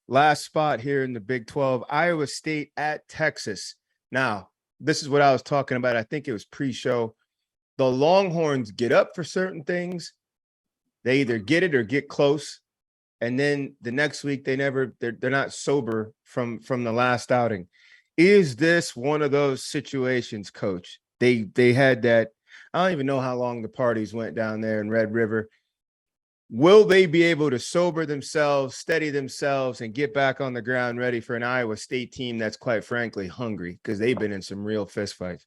Last spot here in the Big 12, Iowa State at Texas. Now, this is what I was talking about. I think it was pre-show. The Longhorns get up for certain things. They either get it or get close. And then the next week, they're not sober from the last outing. Is this one of those situations, Coach? They had that. I don't even know how long the parties went down there in Red River. Will they be able to sober themselves, steady themselves, and get back on the ground ready for an Iowa State team that's quite frankly hungry because they've been in some real fistfights?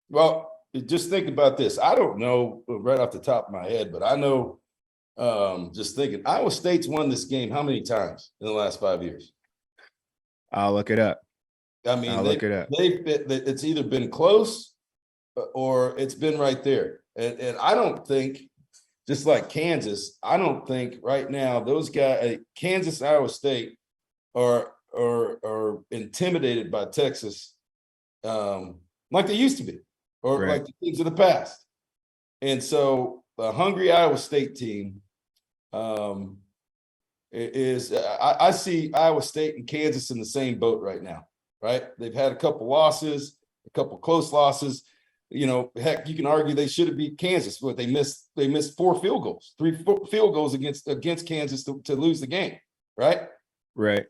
Well, just think about this. I don't know right off the top of my head, but I know just thinking Iowa State's won this game how many times in the last 5 years? I'll look it up. I mean, it's either been close or it's been right there. And I don't think, just like Kansas, I don't think right now those guys, Kansas, Iowa State, are intimidated by Texas like they used to be, or like the teams of the past. And so the hungry Iowa State team I see Iowa State and Kansas in the same boat right now, right? They've had a couple losses, a couple close losses. You know, heck, you can argue they should have beat Kansas, but they missed 4 field goals, 3 field goals against Kansas to lose the game, right? Right.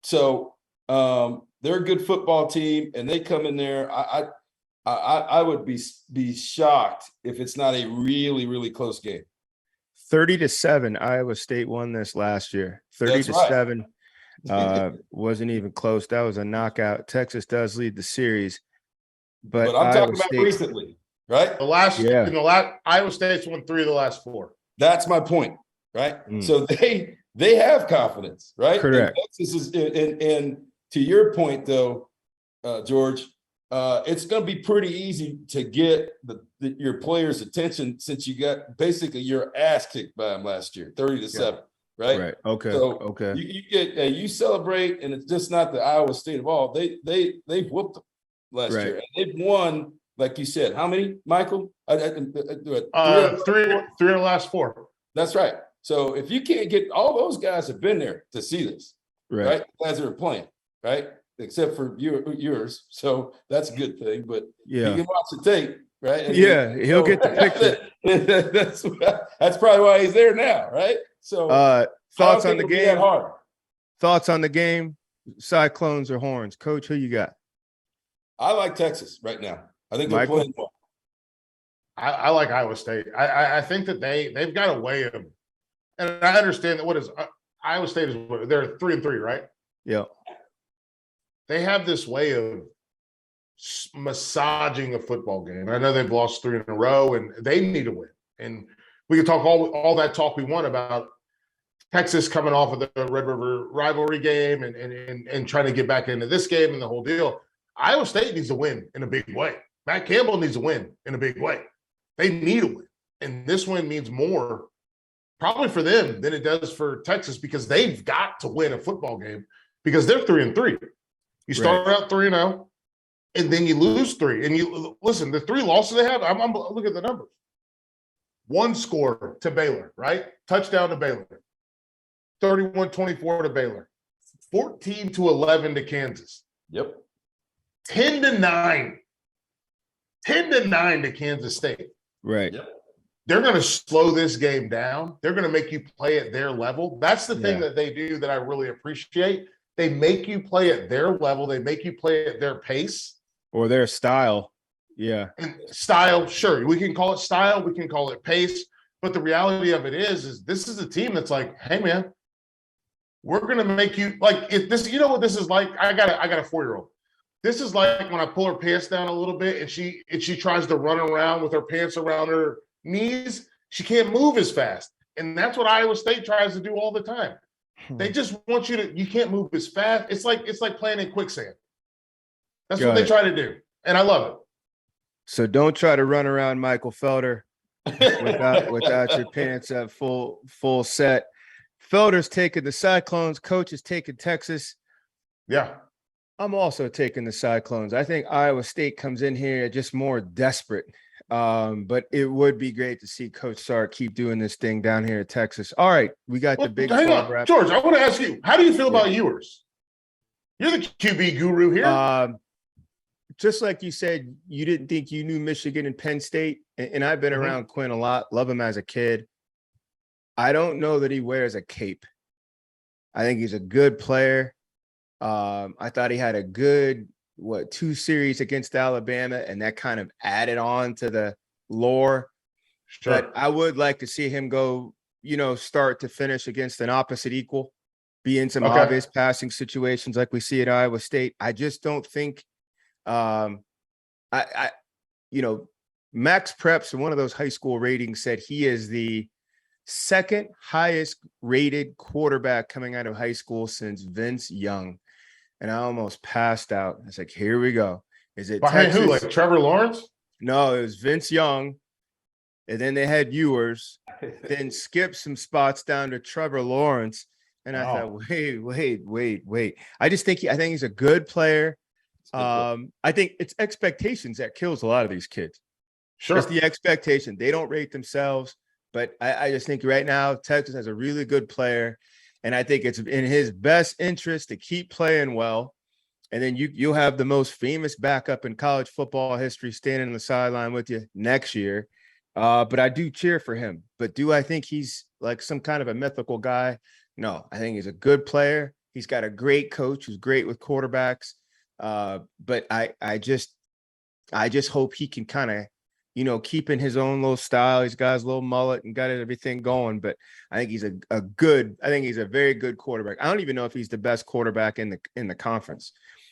So they're a good football team, and they come in there. I would be shocked if it's not a really, really close game. 30-7, Iowa State won this last year. 30-7 wasn't even close. That was a knockout. Texas does lead the series. But I'm talking about recently, right? Iowa State's won 3 of the last 4. That's my point, right? So they have confidence, right? Correct. And Texas is, and to your point though, George, it's going to be pretty easy to get your players' attention since you got basically your ass kicked by them last year, 30-7, right? Right. Okay. So okay. You get you celebrate, and it's just not the Iowa State of all. They've whooped them last year, and they've won, like you said. How many, Michael? 3 of the last 4. That's right. So if you can't get, all those guys have been there to see this, right? Guys that are playing, right? Except for yours, so that's a good thing. But you can watch the tape, right? And he'll get the picture. That's probably why he's there now, right? So thoughts on the game? Thoughts on the game? Cyclones or Horns, Coach? Who you got? I like Texas right now. I think they're playing well. I like Iowa State. I think that they've got a way of, and I understand that what is Iowa State is, they're 3-3, right? Yeah. They have this way of massaging a football game. I know they've lost 3 in a row, and they need to win. And we can talk all that talk we want about Texas coming off of the Red River rivalry game and trying to get back into this game and the whole deal. Iowa State needs to win in a big way. Matt Campbell needs to win in a big way. They need a win. And this win means more probably for them than it does for Texas, because they've got to win a football game because they're 3-3. You start out 3-0, and then you lose 3. And you listen, the 3 losses they have, I'm look at the numbers. 1 score to Baylor, right? Touchdown to Baylor. 31-24 to Baylor. 14-11 to Kansas. Yep. 10-9. 10-9 to Kansas State. Right. Yep. They're going to slow this game down. They're going to make you play at their level. That's the thing that they do that I really appreciate. They make you play at their level. They make you play at their pace. Or their style. Yeah. And style, sure. We can call it style. We can call it pace. But the reality of it is this is a team that's like, hey, man, we're going to make you like if this. You know what this is like? I got a 4-year-old. This is like when I pull her pants down a little bit and she tries to run around with her pants around her knees. She can't move as fast. And that's what Iowa State tries to do all the time. They just want you can't move as fast. It's like playing in quicksand. That's what they try to do. And I love it. So don't try to run around Michael Felder without your pants at full set. Felder's taking the Cyclones. Coach is taking Texas. Yeah. I'm also taking the Cyclones. I think Iowa State comes in here just more desperate. But it would be great to see Coach Sark keep doing this thing down here in Texas. All right, we got the Big 12 wrap. George, I want to ask you, how do you feel about Ewers? You're the QB guru here. Just like you said, you didn't think you knew Michigan and Penn State, and I've been around Quinn a lot, love him as a kid. I don't know that he wears a cape. I think he's a good player. I thought he had a good, 2 series against Alabama, and that kind of added on to the lore. Sure. But I would like to see him go, start to finish against an opposite equal, be in some obvious passing situations like we see at Iowa State. I just don't think Max Preps, one of those high school ratings, said he is the second highest rated quarterback coming out of high school since Vince Young. And I almost passed out. I was like, here we go. Is it behind Texas? Who, like Trevor Lawrence? No, it was Vince Young. And then they had Ewers, then skipped some spots down to Trevor Lawrence. And I thought, wait. I think he's a good player. I think it's expectations that kills a lot of these kids. Sure. It's the expectation. They don't rate themselves. But I just think right now, Texas has a really good player. And I think it's in his best interest to keep playing well. And then you'll have the most famous backup in college football history standing on the sideline with you next year. But I do cheer for him. But do I think he's like some kind of a mythical guy? No, I think he's a good player. He's got a great coach who's great with quarterbacks. But I just hope he can kind of, keep in his own little style. He's got his little mullet and got everything going. But I think he's a very good quarterback. I don't even know if he's the best quarterback in the conference.